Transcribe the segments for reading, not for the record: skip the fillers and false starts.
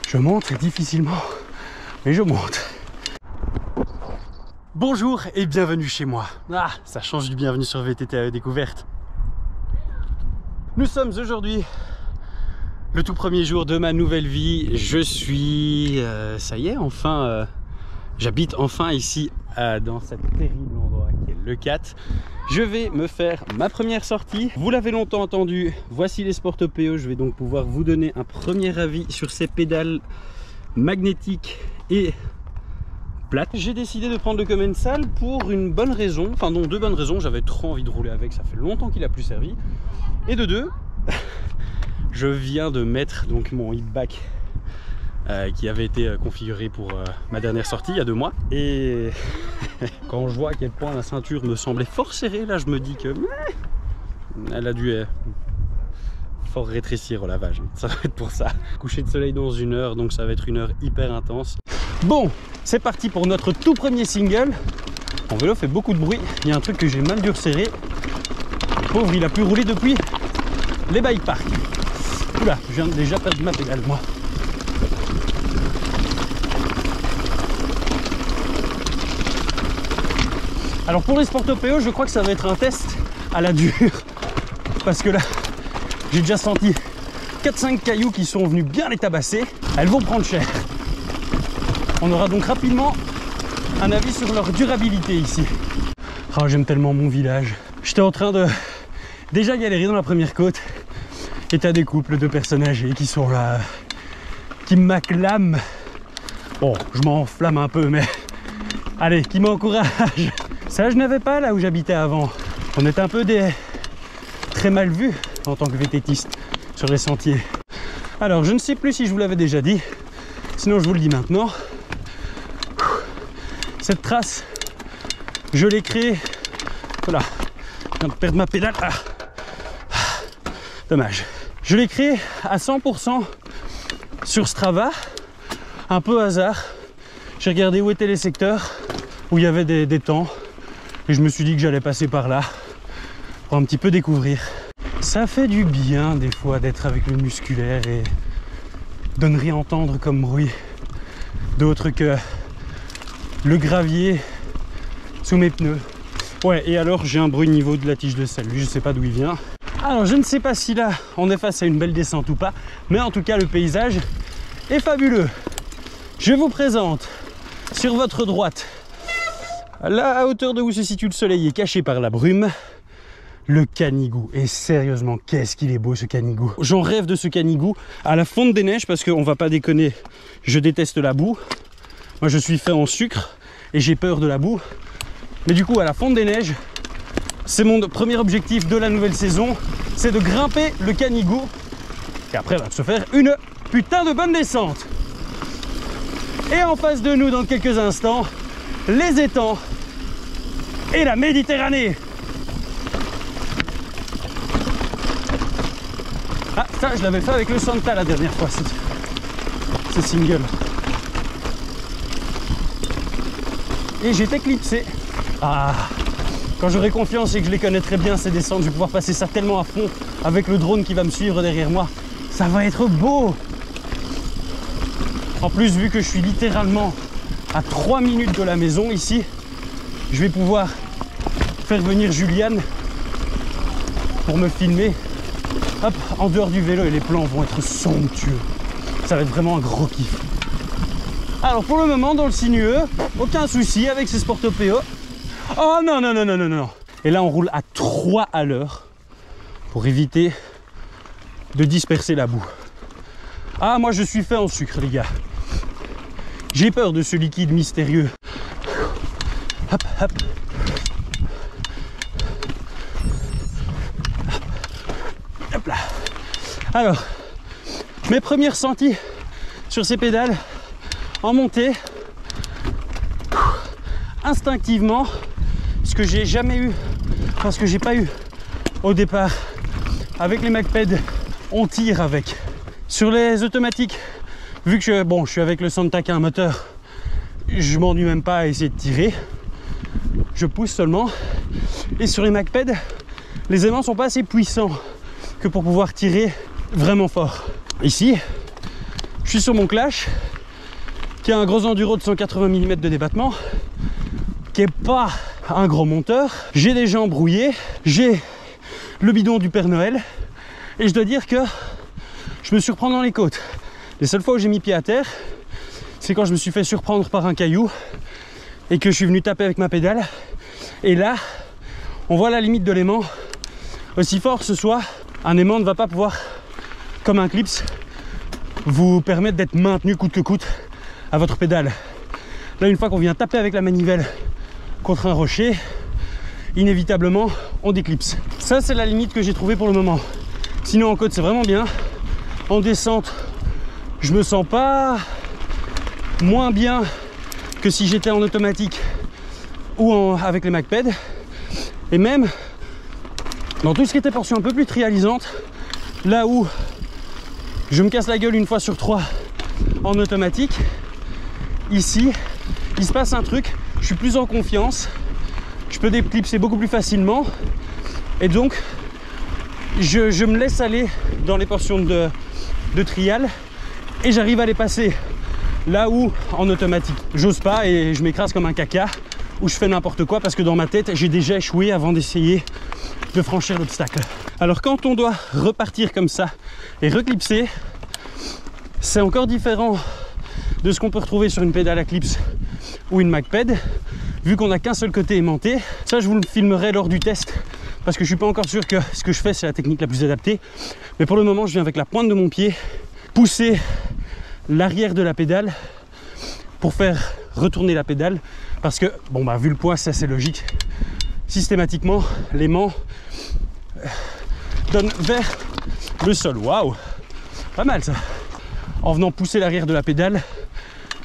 Je monte difficilement, mais je monte. Bonjour et bienvenue chez moi. Ah, ça change du bienvenue sur VTT à découverte. Nous sommes aujourd'hui le tout premier jour de ma nouvelle vie. Je suis... ça y est, enfin... j'habite enfin ici, dans cet terrible endroit qui est le 4. Je vais me faire ma première sortie. Vous l'avez longtemps entendu, voici les Sportopéo. Je vais donc pouvoir vous donner un premier avis sur ces pédales magnétiques et plates. J'ai décidé de prendre le Commensal pour une bonne raison, enfin non, deux bonnes raisons. J'avais trop envie de rouler avec, ça fait longtemps qu'il a plus servi. Et de deux, je viens de mettre donc mon hitback qui avait été configuré pour ma dernière sortie il y a 2 mois. Et quand je vois à quel point la ceinture me semblait fort serrée, là je me dis que elle a dû fort rétrécir au lavage. Ça va être pour ça. Coucher de soleil dans 1 heure, donc ça va être 1 heure hyper intense. Bon, c'est parti pour notre tout premier single. Mon vélo fait beaucoup de bruit. Il y a un truc que j'ai mal dû resserrer. Le pauvre, il a pu rouler depuis les bike parks. Oula, je viens déjà perdre ma pédale moi. Alors pour les Sportopéo, je crois que ça va être un test à la dure. Parce que là, j'ai déjà senti 4-5 cailloux qui sont venus bien les tabasser. Elles vont prendre cher. On aura donc rapidement un avis sur leur durabilité ici. Oh, j'aime tellement mon village. J'étais en train de déjà galérer dans la première côte. Et t'as des couples de personnes âgées qui sont là, qui m'acclament. Bon, je m'enflamme un peu, mais allez, qui m'encourage. Ça, je n'avais pas là où j'habitais avant. On était un peu très mal vus en tant que vététiste sur les sentiers. Alors, je ne sais plus si je vous l'avais déjà dit. Sinon, je vous le dis maintenant. Cette trace, je l'ai créée. Voilà, je viens de perdre ma pédale. Ah. Dommage. Je l'ai créée à 100% sur Strava. Un peu hasard. J'ai regardé où étaient les secteurs où il y avait des temps. Et je me suis dit que j'allais passer par là pour un petit peu découvrir. Ça fait du bien des fois d'être avec le musculaire et de ne rien entendre comme bruit d'autre que le gravier sous mes pneus. Ouais, et alors j'ai un bruit au niveau de la tige de selle. Je sais pas d'où il vient. Alors je ne sais pas si là on est face à une belle descente ou pas, mais en tout cas le paysage est fabuleux. Je vous présente sur votre droite, là à hauteur de où se situe le soleil et caché par la brume, le Canigou. Et sérieusement, qu'est-ce qu'il est beau ce Canigou. J'en rêve de ce Canigou à la fonte des neiges parce qu'on va pas déconner, je déteste la boue. Moi je suis fait en sucre et j'ai peur de la boue. Mais du coup à la fonte des neiges, c'est mon premier objectif de la nouvelle saison, c'est de grimper le Canigou. Et après va se faire une putain de bonne descente. Et en face de nous dans quelques instants, les étangs et la Méditerranée. Ah, ça je l'avais fait avec le Santa la dernière fois, ce single. Et j'étais clipsé. Ah, quand j'aurai confiance et que je les connais très bien ces descentes, je vais pouvoir passer ça tellement à fond avec le drone qui va me suivre derrière moi. Ça va être beau. En plus, vu que je suis littéralement à 3 minutes de la maison ici, je vais pouvoir faire venir Juliane pour me filmer. Hop, en dehors du vélo et les plans vont être somptueux. Ça va être vraiment un gros kiff. Alors pour le moment, dans le sinueux, aucun souci avec ces Sportopéo. Oh non, non, non, non, non, non. Et là, on roule à 3 à l'heure pour éviter de disperser la boue. Ah, moi, je suis fait en sucre, les gars. J'ai peur de ce liquide mystérieux. Hop, hop. Hop là. Alors, mes premières senties sur ces pédales en montée, instinctivement, ce que j'ai jamais eu, parce que j'ai pas eu au départ avec les MacPed, on tire avec. Sur les automatiques, vu que je suis avec le Santa qui a un moteur, je m'ennuie même pas à essayer de tirer, je pousse seulement. Et sur les MacPed, les aimants sont pas assez puissants que pour pouvoir tirer vraiment fort. Ici, Je suis sur mon Clash, qui a un gros enduro de 180 mm de débattement, qui est pas un gros monteur. J'ai des jambes rouillées, j'ai le bidon du Père Noël, et je dois dire que je me surprends dans les côtes. Les seules fois où j'ai mis pied à terre, c'est quand je me suis fait surprendre par un caillou et que je suis venu taper avec ma pédale. Et là, on voit la limite de l'aimant. Aussi fort que ce soit, un aimant ne va pas pouvoir, comme un clips, vous permettre d'être maintenu coûte que coûte à votre pédale. Là, une fois qu'on vient taper avec la manivelle contre un rocher, inévitablement, on déclipse. Ça, c'est la limite que j'ai trouvée pour le moment. Sinon, en côte, c'est vraiment bien. En descente, je me sens pas moins bien que si j'étais en automatique ou avec les MacPed. Et même dans tout ce qui était portion un peu plus trialisante, là où je me casse la gueule une fois sur 3 en automatique, ici, il se passe un truc, je suis plus en confiance, je peux déclipser beaucoup plus facilement et donc je me laisse aller dans les portions de trial et j'arrive à les passer. Là où en automatique, j'ose pas et je m'écrase comme un caca ou je fais n'importe quoi parce que dans ma tête, j'ai déjà échoué avant d'essayer de franchir l'obstacle. Alors quand on doit repartir comme ça et reclipser, c'est encore différent de ce qu'on peut retrouver sur une pédale à clips ou une MacPed, vu qu'on n'a qu'un seul côté aimanté. Ça, je vous le filmerai lors du test parce que je suis pas encore sûr que ce que je fais, c'est la technique la plus adaptée. Mais pour le moment, je viens avec la pointe de mon pied pousser l'arrière de la pédale pour faire retourner la pédale parce que, bon bah vu le poids, c'est assez logique. Systématiquement, l'aimant donne vers le sol. Waouh, pas mal ça. En venant pousser l'arrière de la pédale,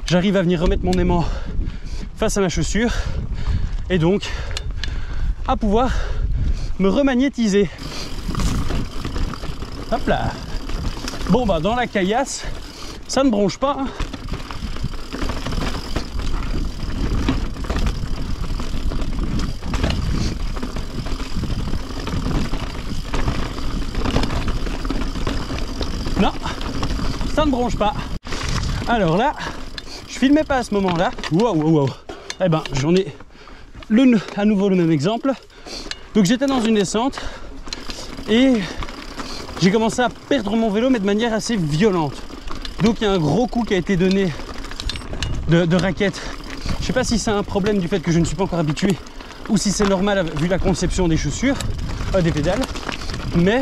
j'arrive à venir remettre mon aimant face à ma chaussure et donc à pouvoir me remagnétiser. Hop là. Bon bah dans la caillasse, ça ne bronche pas. Non, ça ne bronche pas. Alors là, je filmais pas à ce moment-là. Wow. Eh ben, j'en ai à nouveau le même exemple. Donc j'étais dans une descente et j'ai commencé à perdre mon vélo, mais de manière assez violente. Donc il y a un gros coup qui a été donné de raquette. Je sais pas si c'est un problème du fait que je ne suis pas encore habitué ou si c'est normal vu la conception des chaussures, des pédales. Mais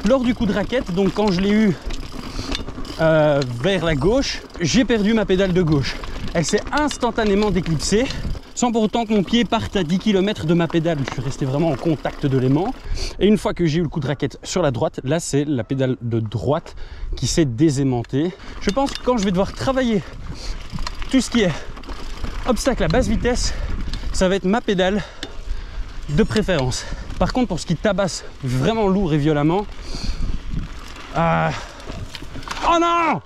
lors du coup de raquette, donc quand je l'ai eu vers la gauche, j'ai perdu ma pédale de gauche. Elle s'est instantanément déclipsée, sans pour autant que mon pied parte à 10 km de ma pédale. Je suis resté vraiment en contact de l'aimant. Et une fois que j'ai eu le coup de raquette sur la droite, là c'est la pédale de droite qui s'est désaimantée. Je pense que quand je vais devoir travailler tout ce qui est obstacle à basse vitesse, ça va être ma pédale de préférence. Par contre, pour ce qui tabasse vraiment lourd et violemment, oh non!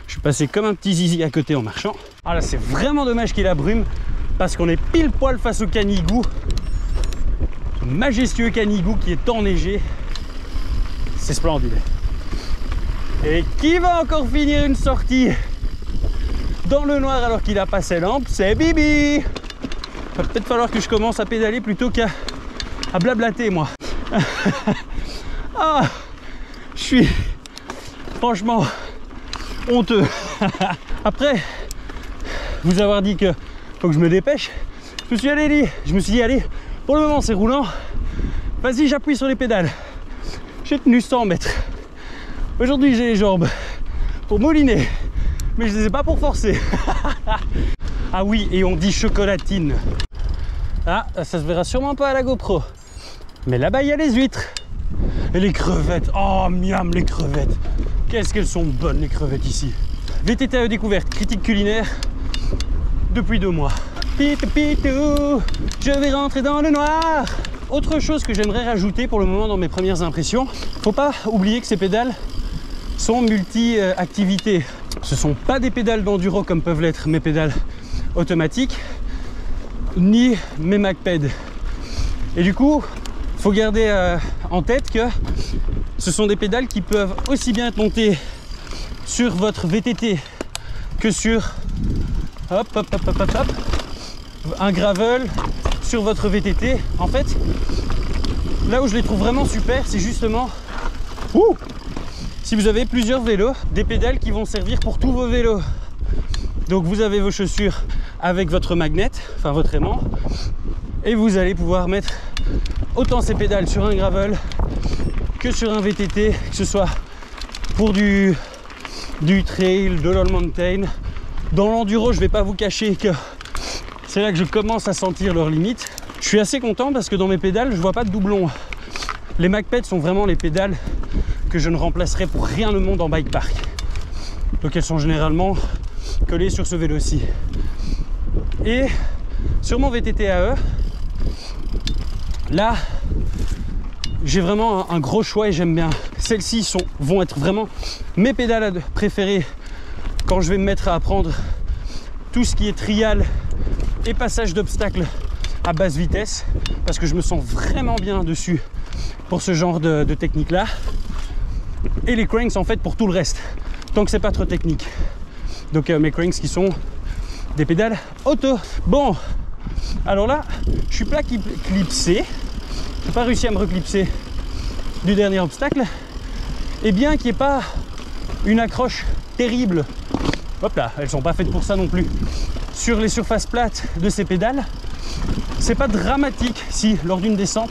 Je suis passé comme un petit zizi à côté en marchant. Ah là, c'est vraiment dommage qu'il y ait la brume parce qu'on est pile poil face au Canigou. Majestueux Canigou qui est enneigé. C'est splendide. Et qui va encore finir une sortie dans le noir alors qu'il a pas ses lampes? C'est Bibi! Va peut-être falloir que je commence à pédaler plutôt qu'à blablater, moi. Ah, je suis franchement honteux. Après vous avoir dit que faut que je me dépêche, je me suis dit allez, pour le moment c'est roulant, vas-y j'appuie sur les pédales. J'ai tenu 100 mètres. Aujourd'hui j'ai les jambes pour mouliner, mais je les ai pas pour forcer. Ah oui, et on dit chocolatine. Ah, ça se verra sûrement pas à la GoPro, mais là-bas il y a les huîtres et les crevettes. Oh miam, les crevettes, qu'est-ce qu'elles sont bonnes les crevettes ici. VTT à découverte, critique culinaire depuis 2 mois. Pitou pitou, je vais rentrer dans le noir. Autre chose que j'aimerais rajouter pour le moment dans mes premières impressions, faut pas oublier que ces pédales sont multi-activités. Ce sont pas des pédales d'enduro comme peuvent l'être mes pédales automatiques, ni mes MacPed. Et du coup, faut garder en tête que ce sont des pédales qui peuvent aussi bien être montées sur votre VTT que sur hop, hop, hop, hop, hop, hop, un gravel sur votre VTT. En fait, là où je les trouve vraiment super, c'est justement si vous avez plusieurs vélos, des pédales qui vont servir pour tous vos vélos. Donc vous avez vos chaussures avec votre magnet, enfin votre aimant, et vous allez pouvoir mettre autant ces pédales sur un gravel que sur un VTT, que ce soit pour du trail, de l'all mountain. Dans l'enduro, je ne vais pas vous cacher que c'est là que je commence à sentir leurs limites. Je suis assez content parce que dans mes pédales, je vois pas de doublons. Les MagPed sont vraiment les pédales que je ne remplacerai pour rien au monde en bike park. Donc elles sont généralement collées sur ce vélo-ci. Et sur mon VTT AE, là, j'ai vraiment un gros choix et j'aime bien. Celles-ci vont être vraiment mes pédales préférées quand je vais me mettre à apprendre tout ce qui est trial et passage d'obstacles à basse vitesse, parce que je me sens vraiment bien dessus pour ce genre de technique là. Et les cranks en fait pour tout le reste, tant que c'est pas trop technique. Donc mes cranks qui sont des pédales auto. Bon, alors là, je suis pas clipsé. J'ai pas réussi à me reclipser du dernier obstacle. Et bien qu'il n'y ait pas une accroche terrible, hop là, elles sont pas faites pour ça non plus, sur les surfaces plates de ces pédales, c'est pas dramatique si lors d'une descente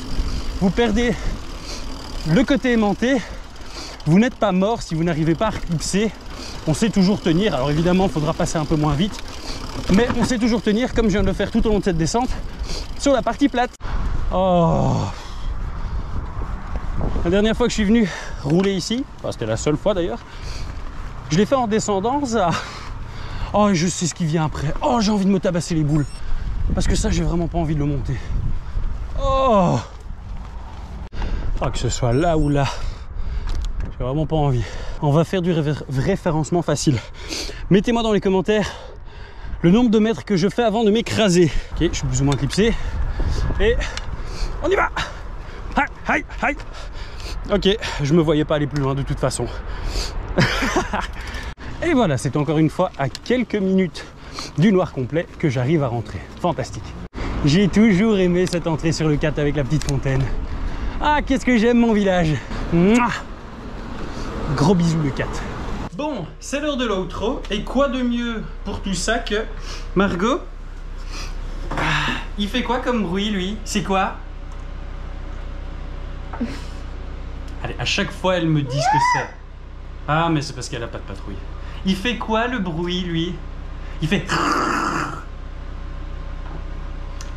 vous perdez le côté aimanté. Vous n'êtes pas mort si vous n'arrivez pas à reclipser. On sait toujours tenir. Alors évidemment, il faudra passer un peu moins vite, mais on sait toujours tenir, comme je viens de le faire tout au long de cette descente, sur la partie plate. Oh, la dernière fois que je suis venu rouler ici, enfin, c'était la seule fois d'ailleurs, je l'ai fait en descendant ça. Oh, je sais ce qui vient après. Oh, j'ai envie de me tabasser les boules, parce que ça, j'ai vraiment pas envie de le monter. Oh, que ce soit là ou là, j'ai vraiment pas envie. On va faire du référencement facile. Mettez-moi dans les commentaires le nombre de mètres que je fais avant de m'écraser. Ok, je suis plus ou moins clipsé. Et on y va. Aïe, aïe, aïe. Ok, je me voyais pas aller plus loin de toute façon. Et voilà, c'est encore une fois à quelques minutes du noir complet que j'arrive à rentrer. Fantastique. J'ai toujours aimé cette entrée sur le 4 avec la petite fontaine. Ah, qu'est-ce que j'aime mon village. Mouah. Gros bisous le 4. Bon, c'est l'heure de l'outro. Et quoi de mieux pour tout ça que Margot? Il fait quoi comme bruit lui? C'est quoi? Allez, à chaque fois elle me dit ce que c'est. Ah, mais c'est parce qu'elle a pas de patrouille. Il fait quoi le bruit lui? Il fait...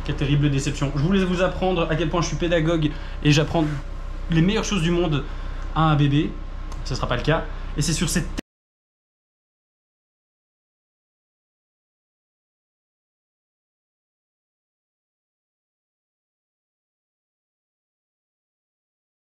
Quelle terrible déception. Je voulais vous apprendre à quel point je suis pédagogue et j'apprends les meilleures choses du monde à un bébé. Ce ne sera pas le cas. Et c'est sur cette